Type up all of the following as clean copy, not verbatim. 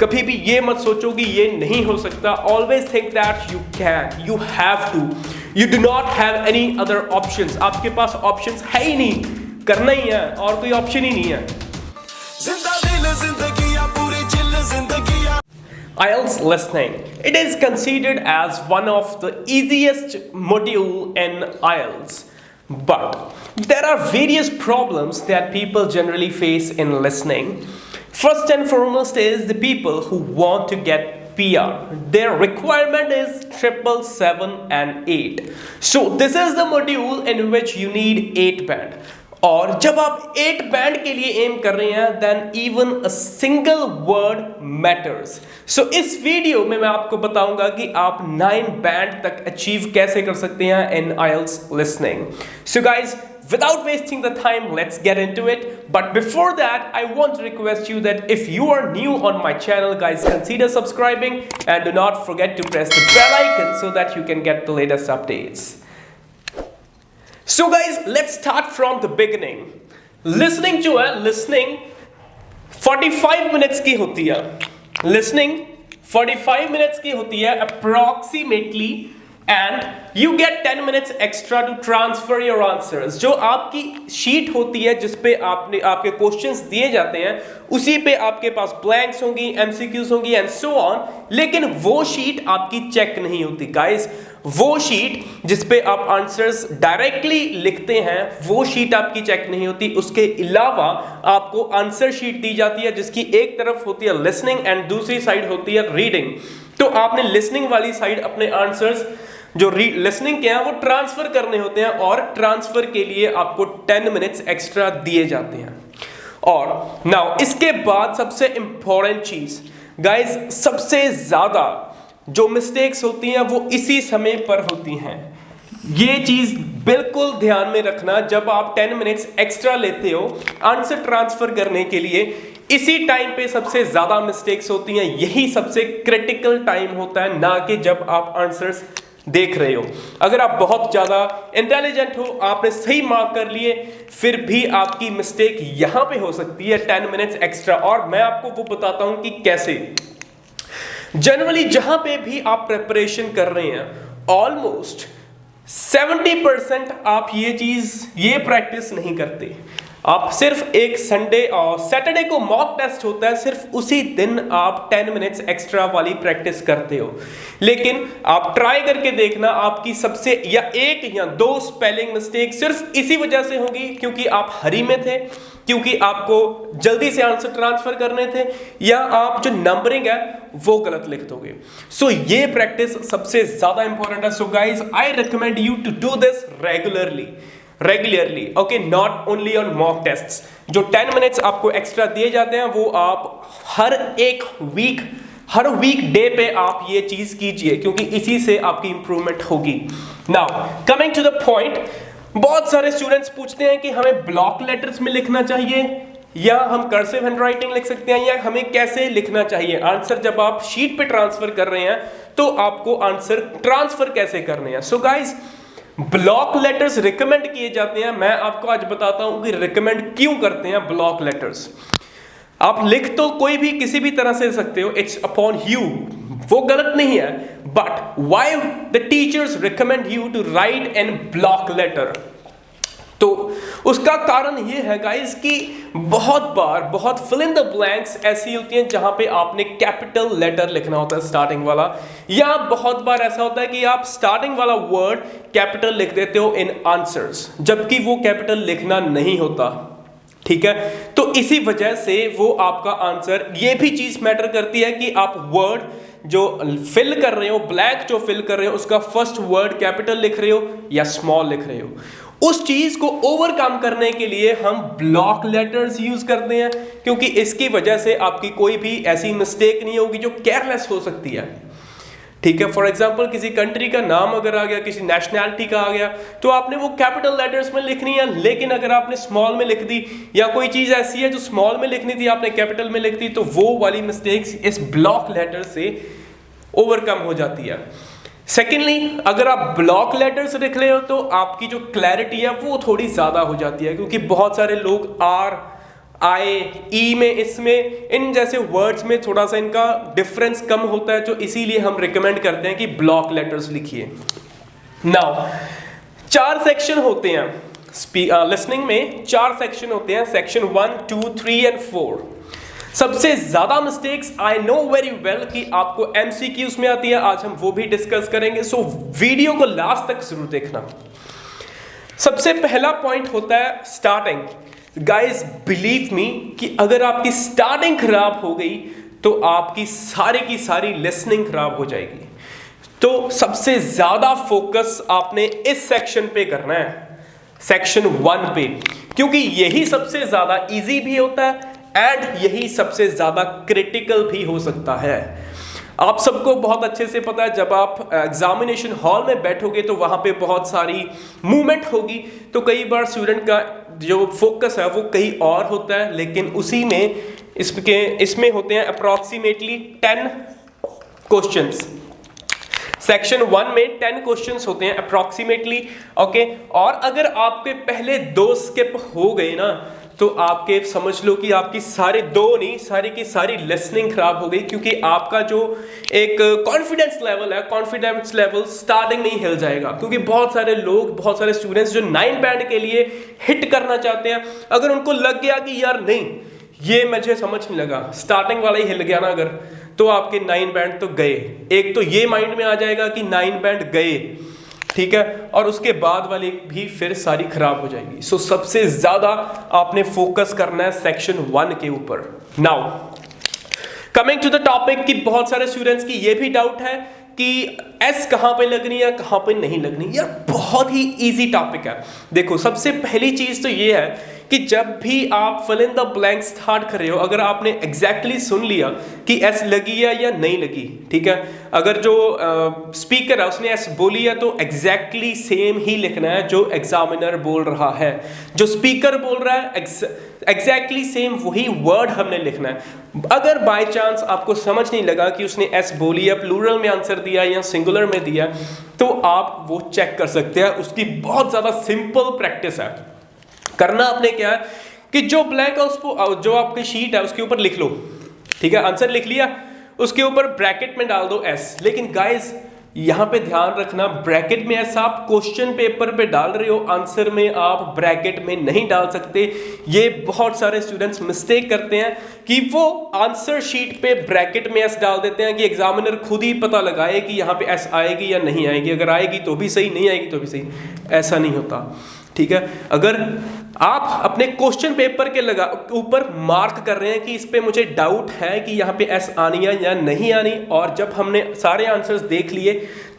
कभी भी ये मत सोचो कि ये नहीं हो सकता। Always think that you can, you have to, you do not have any other options. आपके पास ऑप्शंस है ही नहीं, करना ही है और कोई ऑप्शन ही नहीं है। IELTS listening. It is considered as one of the easiest module in IELTS. But there are various problems that people generally face in listening. First and foremost is the people who want to get PR. Their requirement is 777 and 8. So this is the module in which you need 8 band. और जब आप 8 band के लिए M कर रहे हैं then even a single word matters. So इस video में मैं आपको बताऊंगा कि आप 9 बैंड तक अचीव कैसे कर सकते हैं इन IELTS listening. So guys, without wasting the time, let's get into it. But before that, I want to request you that if you are new on my channel, guys, consider subscribing and do not forget to press the bell icon so that you can get the latest updates. So guys, let's start from the beginning. Listening जो है, listening 45 minutes की होती है। Listening 45 minutes की होती है approximately, and you get 10 minutes extra to transfer your answers. जो आपकी शीट होती है जिसपे आपके क्वेश्चंस दिए जाते हैं, उसी पे आपके पास ब्लैंक्स होंगी, MCQs होंगी एंड सो ऑन, लेकिन वो शीट आपकी चेक नहीं होती गाइस। वो शीट जिसपे आप आंसर्स डायरेक्टली लिखते हैं, वो शीट आपकी चेक नहीं होती। उसके अलावा आपको आंसर शीट दी जाती है जिसकी एक तरफ होती है लिसनिंग एंड दूसरी साइड होती है रीडिंग। तो आपने लिसनिंग वाली साइड अपने आंसर्स जो लिसनिंग के हैं वो ट्रांसफर करने होते हैं, और ट्रांसफर के लिए आपको 10 मिनट्स एक्स्ट्रा दिए जाते हैं। और नाउ इसके बाद सबसे इंपॉर्टेंट चीज गाइस, सबसे ज्यादा जो मिस्टेक्स होती हैं वो इसी समय पर होती हैं। ये चीज बिल्कुल ध्यान में रखना, जब आप 10 मिनट्स एक्स्ट्रा लेते हो आंसर ट्रांसफर करने के लिए, इसी टाइम पे सबसे ज्यादा मिस्टेक्स होती हैं। यही सबसे क्रिटिकल टाइम होता है, ना कि जब आप आंसर्स देख रहे हो। अगर आप बहुत ज्यादा इंटेलिजेंट हो, आपने सही मार्क कर लिए, फिर भी आपकी मिस्टेक यहां पे हो सकती है 10 मिनट्स एक्स्ट्रा। और मैं आपको वो बताता हूं कि कैसे। जनरली जहां पे भी आप प्रिपरेशन कर रहे हैं, ऑलमोस्ट 70% आप ये प्रैक्टिस नहीं करते। आप सिर्फ एक संडे और सैटरडे को मॉक टेस्ट होता है, सिर्फ उसी दिन आप 10 मिनट्स एक्स्ट्रा वाली प्रैक्टिस करते हो। लेकिन आप ट्राई करके देखना, आपकी सबसे या 1 या 2 स्पेलिंग मिस्टेक सिर्फ इसी वजह से होगी क्योंकि आप हरी में थे, क्योंकि आपको जल्दी से आंसर ट्रांसफर करने थे, या आप जो नंबरिंग है वो गलत लिख दोगे। सो ये प्रैक्टिस सबसे ज्यादा इंपॉर्टेंट है। So guys, I recommend you to do this regularly, okay, not only on mock tests. जो 10 मिनट्स आपको एक्स्ट्रा दिए जाते हैं वो आप हर वीक डे पे आप ये चीज कीजिए, क्योंकि इसी से आपकी इंप्रूवमेंट होगी। Now coming to the point, बहुत सारे स्टूडेंट्स पूछते हैं कि हमें ब्लॉक लेटर्स में लिखना चाहिए या हम कर्सिव हैंडराइटिंग लिख सकते हैं, या हमें कैसे लिखना चाहिए आंसर। जब आप शीट पे ट्रांसफर कर रहे हैं तो आपको आंसर ट्रांसफर कैसे करने हैं। So guys, block letters recommend किए जाते हैं। मैं आपको आज बताता हूं कि रिकमेंड क्यों करते हैं ब्लॉक लेटर्स। आप लिख तो कोई भी किसी भी तरह से सकते हो, इट्स अपॉन यू, वो गलत नहीं है, but why the teachers recommend you to write in block letter. तो उसका कारण ये है गाइस कि बहुत फिल इन द ब्लैंक्स ऐसी होती हैं जहां पे आपने कैपिटल लेटर लिखना होता है स्टार्टिंग वाला, या बहुत बार ऐसा होता है कि आप स्टार्टिंग वाला वर्ड कैपिटल लिख देते हो इन आंसर्स, जबकि वो कैपिटल लिखना नहीं होता। ठीक है, तो इसी वजह से वो आपका आंसर, ये भी चीज मैटर करती है कि आप वर्ड जो फिल कर रहे हो, ब्लैंक जो फिल कर रहे हो, उसका फर्स्ट वर्ड कैपिटल लिख रहे हो या स्मॉल लिख रहे हो। उस चीज को ओवरकम करने के लिए हम ब्लॉक लेटर्स यूज करते हैं, क्योंकि इसकी वजह से आपकी कोई भी ऐसी मिस्टेक नहीं होगी जो केयरलेस हो सकती है। ठीक है, फॉर एग्जाम्पल किसी कंट्री का नाम अगर आ गया, किसी नेशनैलिटी का आ गया, तो आपने वो कैपिटल लेटर्स में लिखनी है, लेकिन अगर आपने स्मॉल में लिख दी, या कोई चीज ऐसी है जो स्मॉल में लिखनी थी आपने कैपिटल में लिख दी, तो वो वाली मिस्टेक्स इस ब्लॉक लेटर से ओवरकम हो जाती है। सेकेंडली, अगर आप ब्लॉक लेटर्स लिख रहे हो तो आपकी जो क्लैरिटी है वो थोड़ी ज्यादा हो जाती है, क्योंकि बहुत सारे लोग आई, ई में, इसमें, इन जैसे वर्ड्स में थोड़ा सा इनका डिफरेंस कम होता है, तो इसीलिए हम रिकमेंड करते हैं कि ब्लॉक लेटर्स लिखिए। नाउ 4 सेक्शन होते हैं लिसनिंग में, 4 सेक्शन होते हैं, सेक्शन 1, 2, 3 एंड 4। सबसे ज्यादा mistakes I know very well कि आपको एमसीक्यूज में आती है, आज हम वो भी डिस्कस करेंगे, सो वीडियो को लास्ट तक जरूर देखना। सबसे पहला पॉइंट होता है स्टार्टिंग। गाइस बिलीव मी कि अगर आपकी स्टार्टिंग खराब हो गई तो आपकी सारी की सारी लिसनिंग खराब हो जाएगी। तो सबसे ज्यादा फोकस आपने इस सेक्शन पे करना है, सेक्शन 1 पे, क्योंकि यही सबसे ज्यादा इजी भी होता है एंड यही सबसे ज्यादा क्रिटिकल भी हो सकता है। आप सबको बहुत अच्छे से पता है, जब आप एग्जामिनेशन हॉल में बैठोगे तो वहां पे बहुत सारी मूवमेंट होगी, तो कई बार स्टूडेंट का जो फोकस है वो कहीं और होता है, लेकिन उसी में इसमें होते हैं अप्रॉक्सीमेटली 10 क्वेश्चंस। सेक्शन 1 में 10 क्वेश्चंस होते हैं अप्रॉक्सीमेटली, ओके। और अगर आपके पहले 2 स्किप हो गए ना, तो आपके समझ लो कि आपकी सारी 2 नहीं, सारी की सारी लिसनिंग खराब हो गई, क्योंकि आपका जो एक कॉन्फिडेंस लेवल है, कॉन्फिडेंस लेवल स्टार्टिंग में ही हिल जाएगा। क्योंकि बहुत सारे लोग, बहुत सारे स्टूडेंट्स जो 9 बैंड के लिए हिट करना चाहते हैं, अगर उनको लग गया कि यार नहीं ये मुझे समझ नहीं लगा, स्टार्टिंग वाला ही हिल गया ना अगर, तो आपके 9 बैंड तो गए। एक तो ये माइंड में आ जाएगा कि 9 बैंड गए, ठीक है, और उसके बाद वाली भी फिर सारी खराब हो जाएगी। सो सबसे ज्यादा आपने फोकस करना है सेक्शन 1 के ऊपर। Now coming to the topic कि बहुत सारे स्टूडेंट्स की ये भी डाउट है कि एस कहां पे लगनी है, कहां पे नहीं लगनी। यार बहुत ही इजी टॉपिक है। देखो सबसे पहली चीज तो ये है कि जब भी आप fill in the blank start कर रहे हो, अगर आपने एग्जैक्टली सुन लिया कि एस लगी है या नहीं लगी, ठीक है, अगर जो स्पीकर है उसने एस बोली है तो एग्जैक्टली सेम ही लिखना है जो एग्जामिनर बोल रहा है। जो स्पीकर बोल रहा है एग्जैक्टली सेम वही वर्ड हमने लिखना है। अगर बाय चांस आपको समझ नहीं लगा कि उसने एस बोली है, प्लूरल में आंसर दिया या सिंगुलर में दिया, तो आप वो चेक कर सकते हैं। उसकी बहुत ज्यादा सिंपल प्रैक्टिस है। करना आपने क्या है कि जो ब्लैंक है उसको, जो आपकी शीट है उसके ऊपर लिख लो, ठीक है, आंसर लिख लिया, उसके ऊपर ब्रैकेट में डाल दो एस। लेकिन गाइस यहां पे ध्यान रखना, ब्रैकेट में एस आप क्वेश्चन पेपर पे डाल रहे हो, आंसर में आप ब्रैकेट में नहीं डाल सकते। ये बहुत सारे स्टूडेंट्स मिस्टेक करते हैं कि वो आंसर शीट पे ब्रैकेट में एस डाल देते हैं कि एग्जामिनर खुद ही पता लगाए कि यहाँ पे एस आएगी या नहीं आएगी, अगर आएगी तो भी सही, नहीं आएगी तो भी सही। ऐसा नहीं होता, ठीक है। अगर आप अपने क्वेश्चन पेपर के ऊपर मार्क कर रहे हैं कि इस पे मुझे डाउट है कि यहाँ पे एस आनी है या नहीं आनी, और जब हमने सारे आंसर्स देख लिए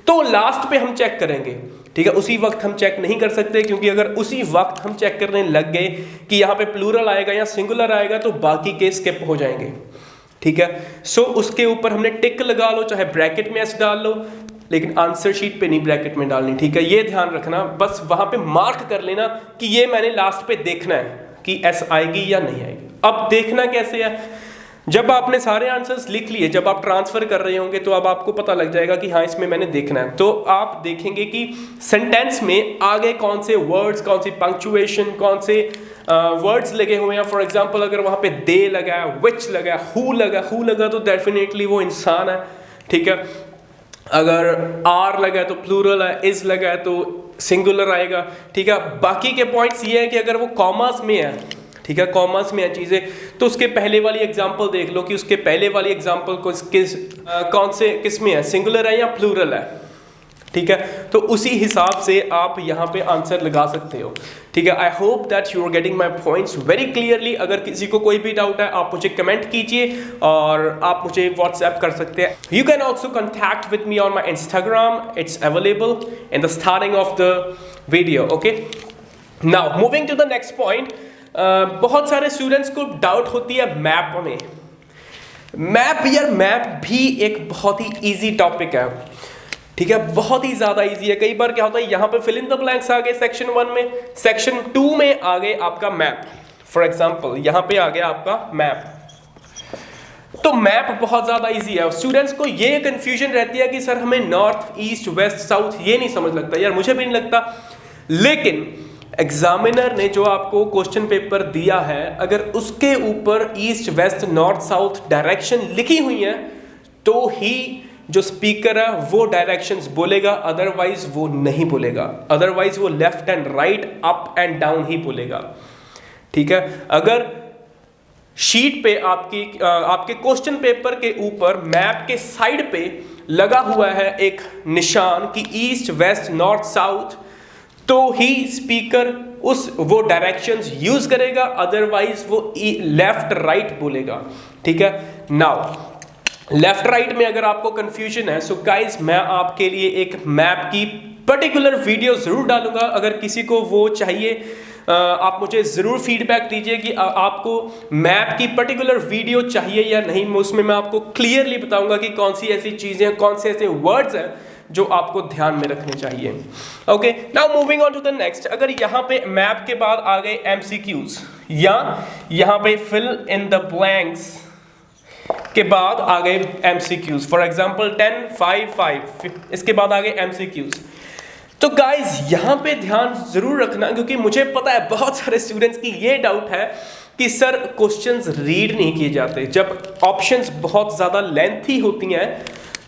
तो लास्ट पे हम चेक करेंगे, ठीक है। उसी वक्त हम चेक नहीं कर सकते, क्योंकि अगर उसी वक्त हम चेक करने लग गए कि यहाँ पे प्लूरल आएगा या सिंगुलर आएगा तो बाकी के स्किप हो जाएंगे, ठीक है। सो उसके ऊपर हमने टिक लगा लो, चाहे ब्रैकेट में एस डाल लो, लेकिन आंसर शीट पे नहीं ब्रैकेट में डालनी, ठीक है। ये ध्यान रखना, बस वहां पे मार्क कर लेना कि ये मैंने लास्ट पे देखना है कि एस आएगी या नहीं आएगी। अब देखना कैसे है, जब आपने सारे आंसर्स लिख लिए, जब आप ट्रांसफर कर रहे होंगे तो अब आपको पता लग जाएगा कि हाँ इसमें मैंने देखना है। तो आप देखेंगे कि सेंटेंस में आगे कौन से वर्ड्स, कौन सी पंक्चुएशन, कौन से वर्ड्स लगे हुए हैं। फॉर एग्जाम्पल अगर वहां पे दे लगा है, विच लगा है, हु लगा तो डेफिनेटली वो इंसान है, ठीक है। अगर आर लगा है तो प्लूरल है, इज लगा है तो सिंगुलर आएगा, ठीक है। बाकी के पॉइंट्स ये है कि अगर वो कॉमर्स में है, ठीक है, कॉमर्स में है चीजें, तो उसके पहले वाली एग्जांपल देख लो कि उसके पहले वाली एग्जांपल कौन से किस में है, सिंगुलर है या प्लूरल है, ठीक है। तो उसी हिसाब से आप यहाँ पे आंसर लगा सकते हो, ठीक है। I hope that you are getting my points very clearly. अगर किसी को कोई भी डाउट है आप मुझे कमेंट कीजिए और आप मुझे व्हाट्सएप कर सकते हैं। You can also contact with me on my Instagram, it's available in the starting of the video, okay. Now moving to the next point, बहुत सारे स्टूडेंट्स को डाउट होती है मैप में। मैप भी एक बहुत ही ईजी टॉपिक है, ठीक है, बहुत ही ज्यादा इजी है। कई बार क्या होता है, यहां पे फिल इन द ब्लैंक्स आ गए सेक्शन 1 में, सेक्शन 2 में आ गए आपका मैप। फॉर एग्जांपल यहां पे आ गया आपका मैप। तो मैप बहुत ज्यादा इजी है। स्टूडेंट्स को ये कंफ्यूजन रहती है कि सर हमें नॉर्थ, ईस्ट, वेस्ट, साउथ ये नहीं समझ लगता। यार मुझे भी नहीं लगता, लेकिन एग्जामिनर ने जो आपको क्वेश्चन पेपर दिया है, अगर उसके ऊपर east west north south direction लिखी हुई है तो ही जो स्पीकर है वो डायरेक्शंस बोलेगा, अदरवाइज वो नहीं बोलेगा। अदरवाइज वो left and right up and down ही बोलेगा। ठीक है, अगर शीट पे आपके क्वेश्चन पेपर के ऊपर मैप के साइड पे लगा हुआ है एक निशान कि ईस्ट वेस्ट नॉर्थ साउथ, तो ही स्पीकर वो डायरेक्शंस यूज करेगा, अदरवाइज वो लेफ्ट राइट बोलेगा। ठीक है, नाउ लेफ्ट राइट में अगर आपको कंफ्यूजन है, सो गाइस मैं आपके लिए एक मैप की पर्टिकुलर वीडियो जरूर डालूंगा। अगर किसी को वो चाहिए आप मुझे जरूर फीडबैक दीजिए कि आपको मैप की पर्टिकुलर वीडियो चाहिए या नहीं। उसमें मैं आपको क्लियरली बताऊंगा कि कौन सी ऐसी चीजें, कौन से ऐसे वर्ड्स हैं जो आपको ध्यान में रखने चाहिए। Okay, now moving on to the next. अगर यहाँ पे मैप के बाद आ गए एमसीक्यूज, या यहाँ पे फिल इन द ब्लैंक्स के बाद आ गए एमसीक्यूज, फॉर एग्जांपल 10 5 5, इसके बाद आ गए एमसीक्यूज। तो गाइज यहाँ पे ध्यान जरूर रखना, क्योंकि मुझे पता है बहुत सारे स्टूडेंट्स की ये डाउट है कि सर क्वेश्चंस रीड नहीं किए जाते। जब ऑप्शंस बहुत ज़्यादा लेंथी होती हैं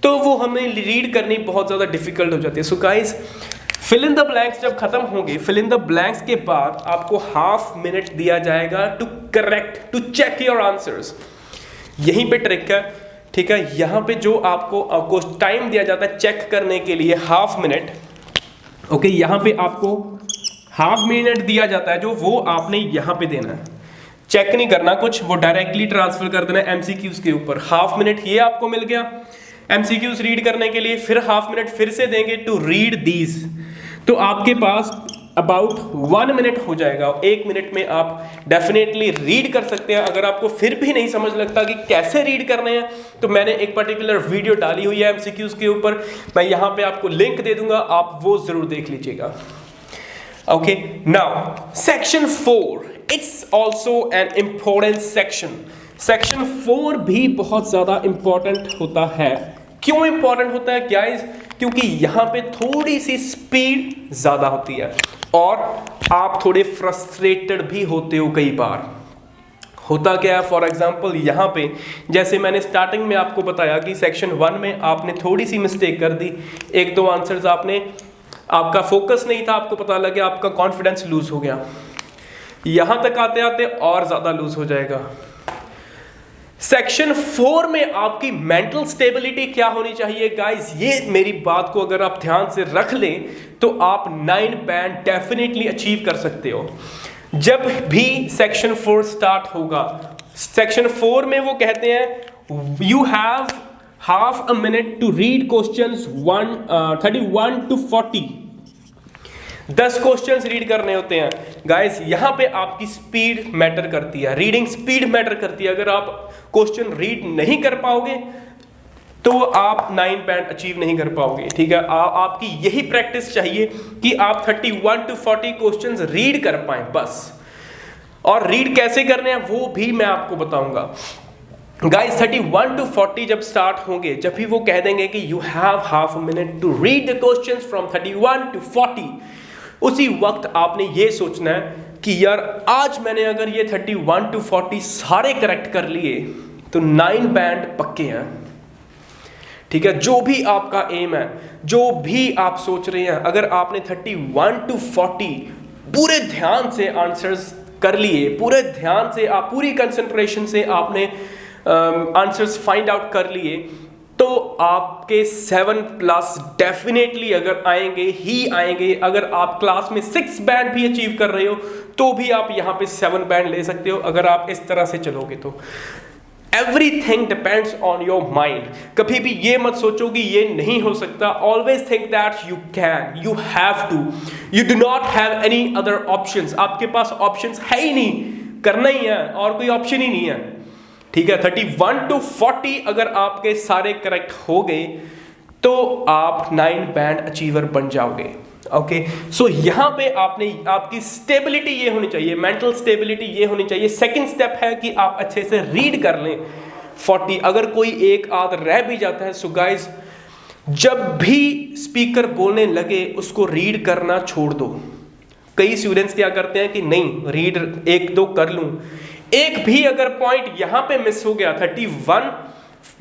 तो वो हमें रीड करनी बहुत ज़्यादा डिफिकल्ट हो जाती है। So guys fill in the blanks जब खत्म होंगे, फिल इन द ब्लैंक्स के बाद आपको हाफ मिनट दिया जाएगा to correct, to check your answers. यहीं पे ट्रिक है। ठीक है, यहाँ पे जो आपको टाइम दिया जाता है चेक करने के लिए, हाफ मिनट। ओके, यहाँ पे आपको हाफ मिनट दिया जाता है, जो वो आपने यहाँ पे देना है। चेक नहीं करना कुछ, वो डायरेक्टली ट्रांसफर कर देना एमसीक्यूज के ऊपर। हाफ मिनट ये आपको मिल गया एमसीक्यूज रीड करने के लिए, फिर हाफ मिनट फिर से देंगे टू रीड दीज। तो आपके पास अबाउट 1 मिनट हो जाएगा। 1 मिनट में आप डेफिनेटली रीड कर सकते हैं। अगर आपको फिर भी नहीं समझ लगता कि कैसे रीड करने हैं, तो मैंने एक पर्टिकुलर वीडियो डाली हुई है एमसीक्यूज के ऊपर, मैं यहाँ पे आपको लिंक दे दूंगा, आप वो जरूर देख लीजिएगा। Okay, now section 4, it's also an important section. Section 4 भी बहुत ज्यादा इंपॉर्टेंट होता है। क्यों इंपॉर्टेंट होता है गाइस? क्योंकि यहाँ पे थोड़ी सी स्पीड ज्यादा होती है और आप थोड़े फ्रस्ट्रेटेड भी होते हो कई बार। होता क्या है, फॉर एग्जाम्पल यहाँ पे जैसे मैंने स्टार्टिंग में आपको बताया कि सेक्शन 1 में आपने थोड़ी सी मिस्टेक कर दी, 1-2 आंसर्स आपका फोकस नहीं था, आपको पता लग गया, आपका कॉन्फिडेंस लूज हो गया। यहां तक आते आते और ज्यादा लूज हो जाएगा। सेक्शन 4 में आपकी मेंटल स्टेबिलिटी क्या होनी चाहिए गाइस? ये मेरी बात को अगर आप ध्यान से रख लें तो आप 9 बैंड डेफिनेटली अचीव कर सकते हो। जब भी सेक्शन 4 स्टार्ट होगा, सेक्शन 4 में वो कहते हैं you have half a minute to read questions 31 to 40। 10 questions read करने होते हैं गाइस। यहां पे आपकी स्पीड मैटर करती है, रीडिंग स्पीड मैटर करती है। अगर आप क्वेश्चन रीड नहीं कर पाओगे तो आप 9 बैंड अचीव नहीं कर पाओगे। ठीक है, आपकी यही प्रैक्टिस चाहिए कि आप 31 to 40 क्वेश्चंस रीड कर पाएं बस। और रीड कैसे करने हैं वो भी मैं आपको बताऊंगा गाइस। 31 to 40 जब स्टार्ट होंगे, जब भी वो कह देंगे कि you have half a minute to read the questions from 31 to 40, उसी वक्त आपने ये सोचना है कि यार आज मैंने अगर ये 31 to 40 सारे करेक्ट कर लिए तो 9 बैंड पक्के हैं। ठीक है, जो भी आपका एम है, जो भी आप सोच रहे हैं, अगर आपने 31 to 40 पूरे ध्यान से आंसर्स कर लिए, पूरे ध्यान से आप पूरी कंसंट्रेशन से आपने आंसर्स फाइंड आउट कर लिए, तो आपके 7+ डेफिनेटली अगर आएंगे ही आएंगे। अगर आप क्लास में 6 बैंड भी अचीव कर रहे हो तो भी आप यहाँ पे 7 बैंड ले सकते हो, अगर आप इस तरह से चलोगे तो। Everything depends on your mind. कभी भी ये मत सोचो कि ये नहीं हो सकता। Always think that you can, you have to, you do not have any other options. आपके पास ऑप्शंस है ही नहीं, करना ही है और कोई ऑप्शन ही नहीं है। ठीक है, 31 to 40 अगर आपके सारे करेक्ट हो गए तो आप 9 बैंड अचीवर बन जाओगे। ओके, सो यहां पे आपकी स्टेबिलिटी ये होनी चाहिए, मेंटल स्टेबिलिटी ये होनी चाहिए। सेकंड स्टेप है कि आप अच्छे से रीड कर लें 40। अगर कोई एक आध रह भी जाता है, सो गाइस जब भी स्पीकर बोलने लगे उसको रीड करना छोड़ दो। कई स्टूडेंट्स क्या करते हैं कि नहीं रीड एक दो कर लूं, एक भी अगर पॉइंट यहां पे मिस हो गया 31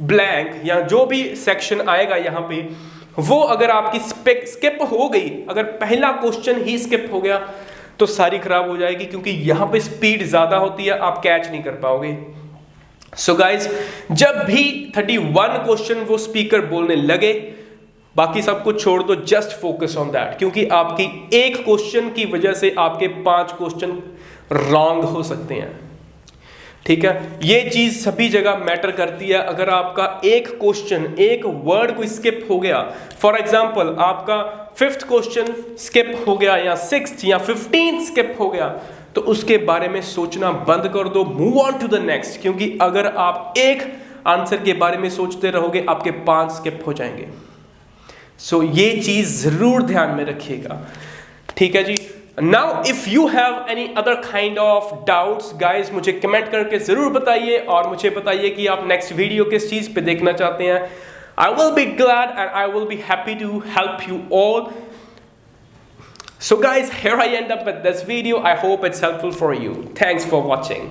ब्लैंक या जो भी सेक्शन आएगा यहां पे, वो अगर आपकी स्किप हो गई, अगर पहला क्वेश्चन ही स्किप हो गया तो सारी खराब हो जाएगी, क्योंकि यहां पे स्पीड ज्यादा होती है, आप कैच नहीं कर पाओगे। सो गाइज, जब भी 31 क्वेश्चन वो स्पीकर बोलने लगे, बाकी सब कुछ छोड़ दो, जस्ट फोकस ऑन दैट, क्योंकि आपकी एक क्वेश्चन की वजह से आपके 5 क्वेश्चन रॉन्ग हो सकते हैं। ठीक है, ये चीज सभी जगह मैटर करती है। अगर आपका एक क्वेश्चन, एक वर्ड को स्किप हो गया, फॉर एग्जांपल आपका 5th क्वेश्चन स्किप हो गया या 6th या 15th स्किप हो गया, तो उसके बारे में सोचना बंद कर दो, move on to the next, क्योंकि अगर आप एक आंसर के बारे में सोचते रहोगे आपके 5 स्किप हो जाएंगे। सो ये चीज जरूर ध्यान में रखिएगा। ठीक है जी। Now if you have any other kind of doubts guys, मुझे कमेंट करके जरूर बताइए और मुझे बताइए कि आप नेक्स्ट वीडियो किस चीज पे देखना चाहते हैं। I will be glad and I will be happy to help you all. So guys, here I end up with this video. I hope it's helpful for you. Thanks for watching.